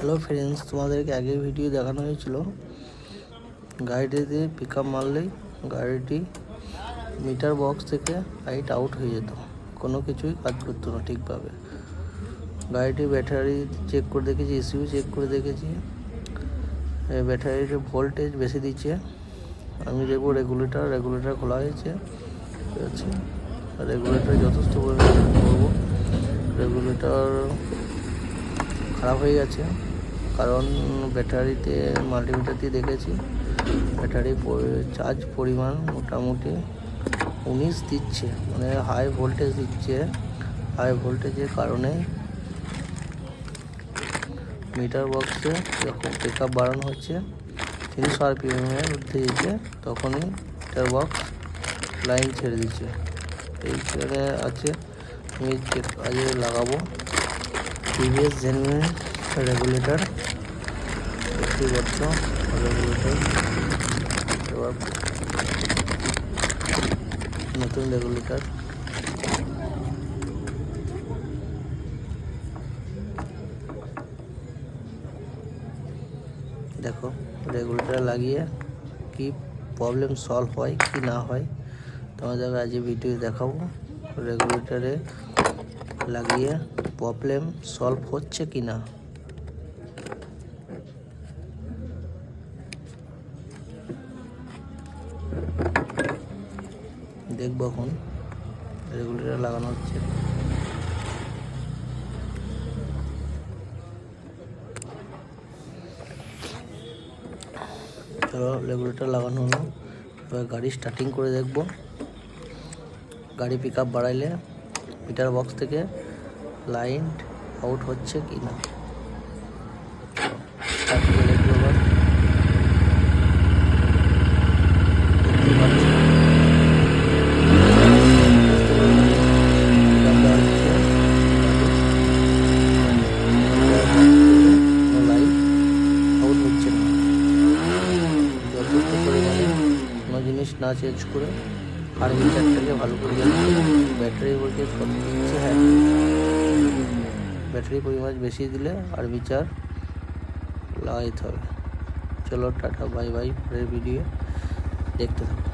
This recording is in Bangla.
হ্যালো ফ্রেন্ডস, তোমাদেরকে আগের ভিডিও দেখানো হয়েছিল গাড়িটিতে পিক আপ মারলেই গাড়িটি মিটার বক্স থেকে লাইট আউট হয়ে যেত, কোনো কিছুই কাজ করতো না ঠিকভাবে। গাড়িটি ব্যাটারি চেক করে দেখেছি, ইসিউ চেক করে দেখেছি, ব্যাটারির ভোল্টেজ বেশি দিচ্ছে। আমি দেখবো রেগুলেটর খোলা হয়েছে, ঠিক আছে। রেগুলেটর যথেষ্ট পরিমাণে করবো। রেগুলেটর খারাপ হয়ে গেছে, কারণ ব্যাটারিতে মাল্টিমিটার দিয়ে দেখেছি ব্যাটারি চার্জ পরিমাণ মোটামুটি 19 দিচ্ছে, মানে হাই ভোল্টেজ দিচ্ছে। হাই ভোল্টেজের কারণে মিটার বক্সে যখন পিক আপ বাড়ানো হচ্ছে 300 RPM-এর ঊর্ধ্বে দিচ্ছে, তখনই মিটার বক্স লাইন ছেড়ে দিচ্ছে। এইখানে আছে, আমি আজকে লাগাবো টিভিএস জেনুইন রেগুলেটর। দেখতেই পাচ্ছ রেগুলেটর, এবার নতুন রেগুলেটর। দেখো রেগুলেটর লাগিয়ে কি প্রবলেম সলভ হয় কি না হয় তোমাদের আজ ভিডিও দেখাবো। রেগুলেটরে লাগিয়ে প্রবলেম সলভ হচ্ছে কি না দেখবো। এখন রেগুলেটর লাগানো হচ্ছে। চলো, রেগুলেটর লাগানো হলো, এবার গাড়ি স্টার্টিং করে দেখবো। গাড়ি পিক আপ বাড়াইলে মিটার বক্স থেকে লাইন আউট হচ্ছে কি না স্টার্ট করে দেখবো। এবার জিনিস না চেঞ্জ করে আর্মিচারটাকে ভালো করে যাচ্ছে। ব্যাটারি ভোল্টেজ কত দিচ্ছে? হ্যাঁ, ব্যাটারি পরিমাণ বেশি দিলে আর্মিচার লাগাইতে হবে। চলো টাটা, বাই বাই। পরের ভিডিও দেখতে থাকো।